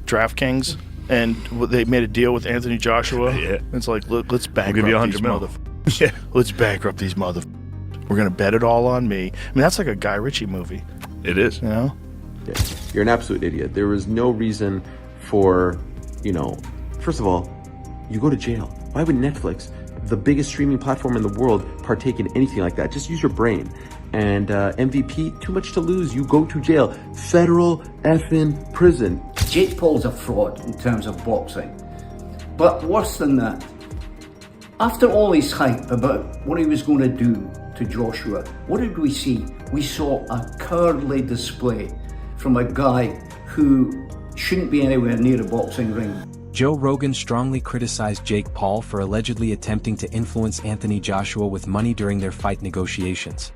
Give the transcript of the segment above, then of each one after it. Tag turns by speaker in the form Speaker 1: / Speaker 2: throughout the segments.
Speaker 1: DraftKings, and they made a deal with Anthony Joshua.
Speaker 2: Yeah.
Speaker 1: It's like, let's bankrupt
Speaker 2: give you
Speaker 1: these
Speaker 2: 100 mil.
Speaker 1: motherfuckers.
Speaker 2: Yeah.
Speaker 1: Let's bankrupt these motherfuckers. We're gonna bet it all on me. I mean, that's like a Guy Ritchie movie,
Speaker 2: It is.
Speaker 1: you know?
Speaker 3: Yeah. You're an absolute idiot. There was no reason for, first of all, you go to jail. Why would Netflix, the biggest streaming platform in the world, partake in anything like that? Just use your brain. And MVP, too much to lose. You go to jail. Federal effing prison.
Speaker 4: Jake Paul's a fraud in terms of boxing. But worse than that, after all his hype about what he was going to do to Joshua, what did we see? We saw a cowardly display from a guy who shouldn't be anywhere near a boxing ring.
Speaker 5: Joe Rogan strongly criticized Jake Paul for allegedly attempting to influence Anthony Joshua with money during their fight negotiations.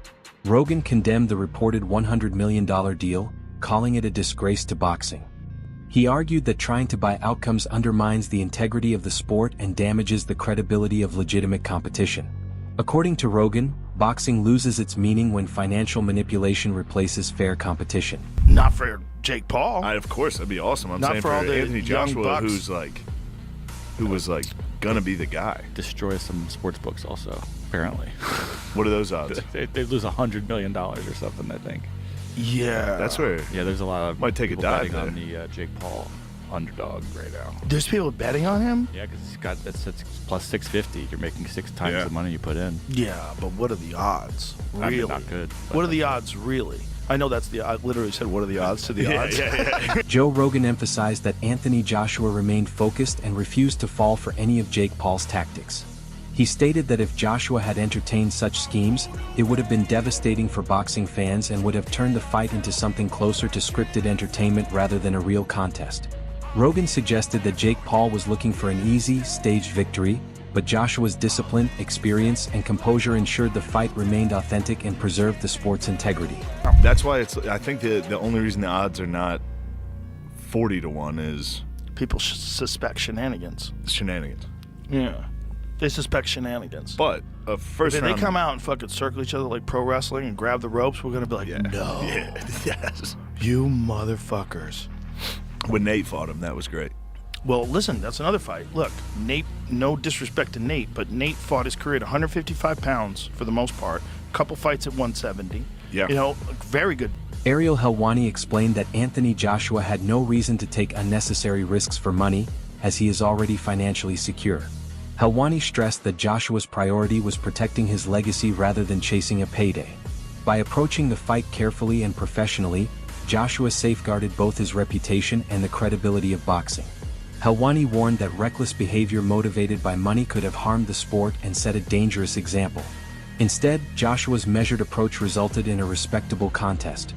Speaker 5: Rogan condemned the reported $100 million deal, calling it a disgrace to boxing. He argued that trying to buy outcomes undermines the integrity of the sport and damages the credibility of legitimate competition. According to Rogan, boxing loses its meaning when financial manipulation replaces fair competition.
Speaker 1: Not for Jake Paul.
Speaker 2: Of course, that'd be awesome. I'm
Speaker 1: Not
Speaker 2: saying
Speaker 1: for
Speaker 2: for
Speaker 1: all the
Speaker 2: Anthony
Speaker 1: young
Speaker 2: Joshua,
Speaker 1: bucks.
Speaker 2: who was gonna be the guy.
Speaker 6: Destroy some sports books also, apparently.
Speaker 2: What are those odds?
Speaker 6: they lose $100 million or something, I think.
Speaker 1: Yeah.
Speaker 2: That's where.
Speaker 6: Yeah, there's a lot of
Speaker 2: Might take a
Speaker 6: people
Speaker 2: dive
Speaker 6: betting on
Speaker 2: there.
Speaker 6: the Jake Paul underdog right now.
Speaker 1: There's people betting on him?
Speaker 6: Yeah, because he's got that's plus 650. You're making 6 times
Speaker 2: Yeah.
Speaker 6: the money you put in.
Speaker 1: Yeah, but what are the odds?
Speaker 6: I
Speaker 1: Really?
Speaker 6: mean, not good.
Speaker 1: What are the odds, really? I know I literally said, what are the odds to the odds?
Speaker 2: Yeah.
Speaker 5: Joe Rogan emphasized that Anthony Joshua remained focused and refused to fall for any of Jake Paul's tactics. He stated that if Joshua had entertained such schemes, it would have been devastating for boxing fans and would have turned the fight into something closer to scripted entertainment rather than a real contest. Rogan suggested that Jake Paul was looking for an easy, staged victory, but Joshua's discipline, experience, and composure ensured the fight remained authentic and preserved the sport's integrity.
Speaker 2: That's why I think the only reason the odds are not 40-1 is
Speaker 1: People suspect shenanigans.
Speaker 2: shenanigans.
Speaker 1: Yeah. They suspect shenanigans.
Speaker 2: But a first
Speaker 1: if they
Speaker 2: round.
Speaker 1: come out and fucking circle each other like pro wrestling and grab the ropes, we're going to be like, no.
Speaker 2: Yeah. Yes.
Speaker 1: You motherfuckers.
Speaker 2: When Nate fought him, that was great.
Speaker 1: Well, listen, that's another fight. Look, Nate, no disrespect to Nate, but Nate fought his career at 155 pounds for the most part. Couple fights at 170.
Speaker 2: Yeah.
Speaker 1: You know, very good.
Speaker 5: Ariel Helwani explained that Anthony Joshua had no reason to take unnecessary risks for money, as he is already financially secure. Helwani stressed that Joshua's priority was protecting his legacy rather than chasing a payday. By approaching the fight carefully and professionally, Joshua safeguarded both his reputation and the credibility of boxing. Helwani warned that reckless behavior motivated by money could have harmed the sport and set a dangerous example. Instead, Joshua's measured approach resulted in a respectable contest.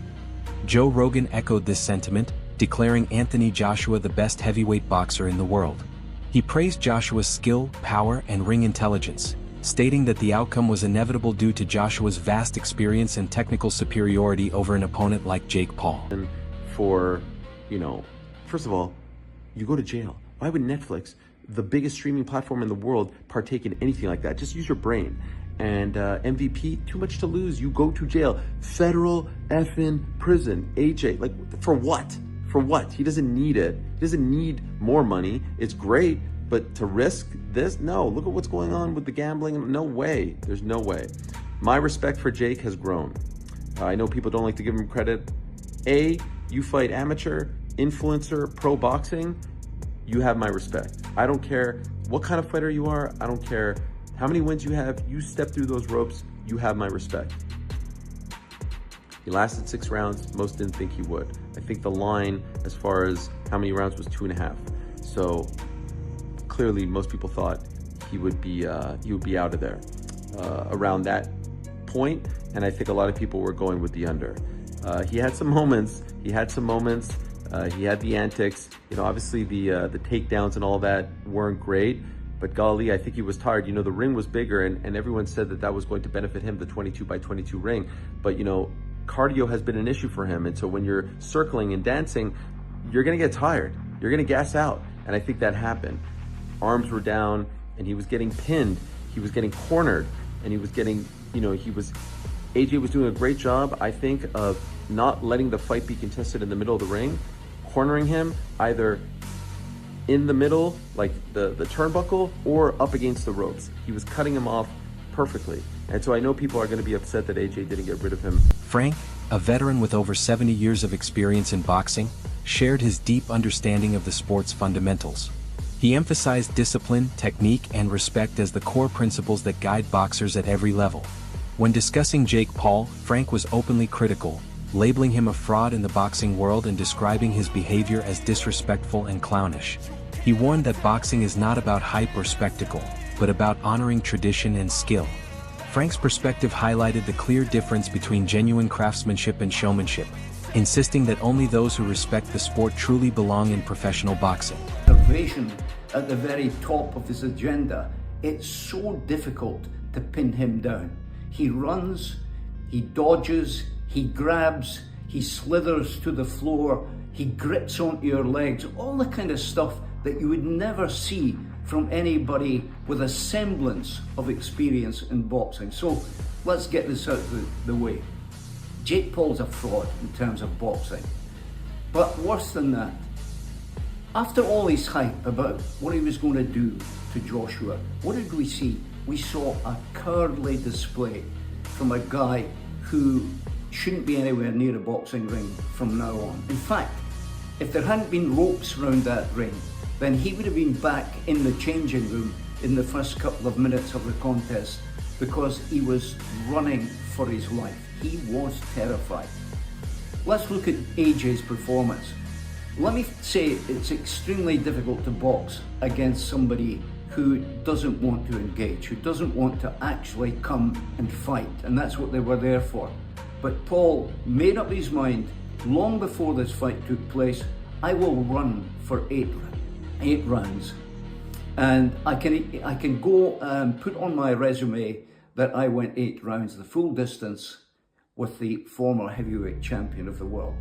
Speaker 5: Joe Rogan echoed this sentiment, declaring Anthony Joshua the best heavyweight boxer in the world. He praised Joshua's skill, power, and ring intelligence, stating that the outcome was inevitable due to Joshua's vast experience and technical superiority over an opponent like Jake Paul.
Speaker 3: For, first of all, you go to jail. Why would Netflix, the biggest streaming platform in the world, partake in anything like that? Just use your brain. And MVP, too much to lose. You go to jail. Federal effing prison. AJ, for what? For what? He doesn't need it. He doesn't need more money. It's great, but to risk this? No, look at what's going on with the gambling. No way. There's no way. My respect for Jake has grown. I know people don't like to give him credit. You fight amateur, influencer, pro boxing, you have my respect. I don't care what kind of fighter you are. I don't care how many wins you have. You step through those ropes, you have my respect. He lasted 6 rounds. Most didn't think he would. I think the line as far as how many rounds was 2.5. So clearly most people thought he would be out of there around that point. And I think a lot of people were going with the under. He had some moments. He had the antics. Obviously the takedowns and all that weren't great. But golly, I think he was tired. The ring was bigger, and everyone said that was going to benefit him, the 22 by 22 ring. But cardio has been an issue for him. And so when you're circling and dancing, you're going to get tired. You're going to gas out. And I think that happened. Arms were down, and he was getting pinned. He was getting cornered, and he was getting, AJ was doing a great job, I think, of not letting the fight be contested in the middle of the ring, cornering him, either in the middle, like the turnbuckle, or up against the ropes. He was cutting him off perfectly. And so I know people are going to be upset that AJ didn't get rid of him.
Speaker 5: Frank, a veteran with over 70 years of experience in boxing, shared his deep understanding of the sport's fundamentals. He emphasized discipline, technique, and respect as the core principles that guide boxers at every level. When discussing Jake Paul, Frank was openly critical, labeling him a fraud in the boxing world and describing his behavior as disrespectful and clownish. He warned that boxing is not about hype or spectacle, but about honoring tradition and skill. Frank's perspective highlighted the clear difference between genuine craftsmanship and showmanship, insisting that only those who respect the sport truly belong in professional boxing.
Speaker 4: Innovation at the very top of his agenda, it's so difficult to pin him down. He runs, he dodges, he grabs, he slithers to the floor, he grips onto your legs, all the kind of stuff that you would never see from anybody with a semblance of experience in boxing. So let's get this out of the way. Jake Paul's a fraud in terms of boxing. But worse than that, after all his hype about what he was going to do to Joshua, what did we see? We saw a cowardly display from a guy who shouldn't be anywhere near a boxing ring from now on. In fact, if there hadn't been ropes around that ring, then he would have been back in the changing room in the first couple of minutes of the contest because he was running for his life. He was terrified. Let's look at AJ's performance. Let me say it's extremely difficult to box against somebody who doesn't want to engage, who doesn't want to actually come and fight, and that's what they were there for. But Paul made up his mind long before this fight took place. I will run for eight rounds, and I can go and put on my resume that I went 8 rounds, the full distance, with the former heavyweight champion of the world.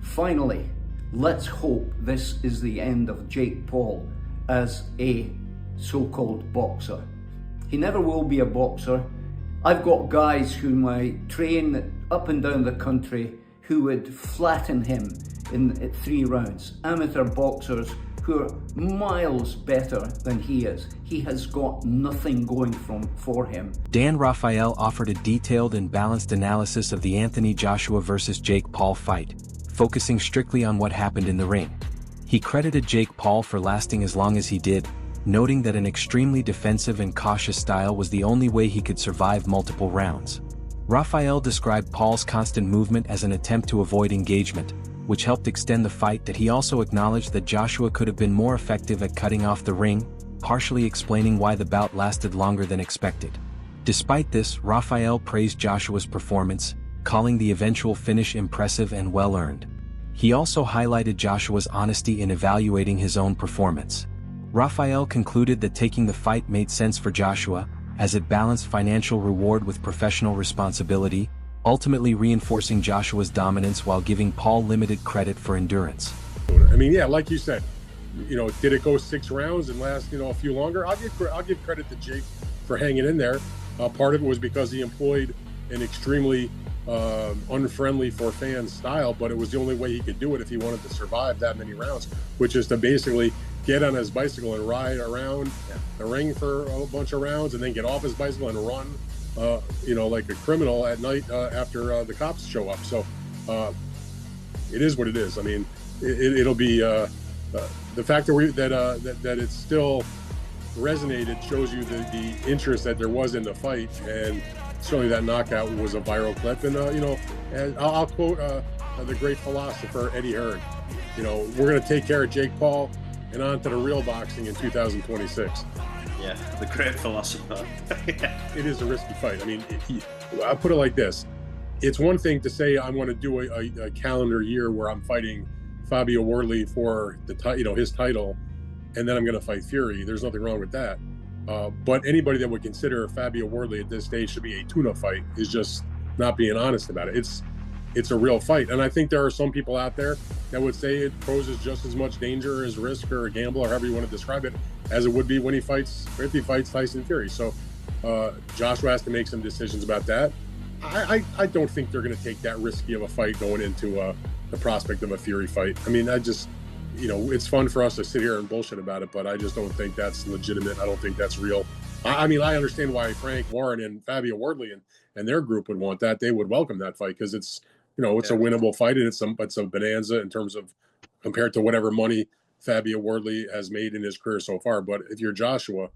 Speaker 4: Finally, let's hope this is the end of Jake Paul as a so-called boxer. He never will be a boxer. I've got guys whom I train up and down the country who would flatten him in 3 rounds. Amateur boxers who are miles better than he is. He has got nothing going for him.
Speaker 5: Dan Rafael offered a detailed and balanced analysis of the Anthony Joshua versus Jake Paul fight, focusing strictly on what happened in the ring. He credited Jake Paul for lasting as long as he did, noting that an extremely defensive and cautious style was the only way he could survive multiple rounds. Rafael described Paul's constant movement as an attempt to avoid engagement, which helped extend the fight. That he also acknowledged that Joshua could have been more effective at cutting off the ring, partially explaining why the bout lasted longer than expected. Despite this, Rafael praised Joshua's performance, calling the eventual finish impressive and well-earned. He also highlighted Joshua's honesty in evaluating his own performance. Rafael concluded that taking the fight made sense for Joshua, as it balanced financial reward with professional responsibility, ultimately reinforcing Joshua's dominance while giving Paul limited credit for endurance.
Speaker 7: I mean, yeah, like you said, did it go 6 rounds and last, a few longer? I'll give credit to Jake for hanging in there. Part of it was because he employed an extremely unfriendly for fans style, but it was the only way he could do it if he wanted to survive that many rounds, which is to basically get on his bicycle and ride around the ring for a bunch of rounds and then get off his bicycle and run like a criminal at night after the cops show up. So it is what it is. I mean, it'll be the fact that it still resonated shows you the interest that there was in the fight, and certainly that knockout was a viral clip. And and I'll quote the great philosopher Eddie Hearn. We're going to take care of Jake Paul and on to the real boxing in 2026.
Speaker 8: Yeah, the great philosopher.
Speaker 7: It is a risky fight. I mean, I'll put it like this. It's one thing to say I want to do a calendar year where I'm fighting Fabio Wardley for his title, and then I'm going to fight Fury. There's nothing wrong with that. But anybody that would consider Fabio Wardley at this stage should be a tuna fight is just not being honest about it. It's a real fight. And I think there are some people out there that would say it poses just as much danger as risk or a gamble or however you want to describe it as it would be when he fights Tyson Fury. So Joshua has to make some decisions about that. I don't think they're going to take that risky of a fight going into the prospect of a Fury fight. I mean, you know, it's fun for us to sit here and bullshit about it, but I just don't think that's legitimate. I don't think that's real. I mean, I understand why Frank Warren and Fabio Wardley and their group would want that. They would welcome that fight because it's, you know, it's a winnable fight, and it's a bonanza in terms of compared to whatever money Fabio Wardley has made in his career so far. But if you're Joshua,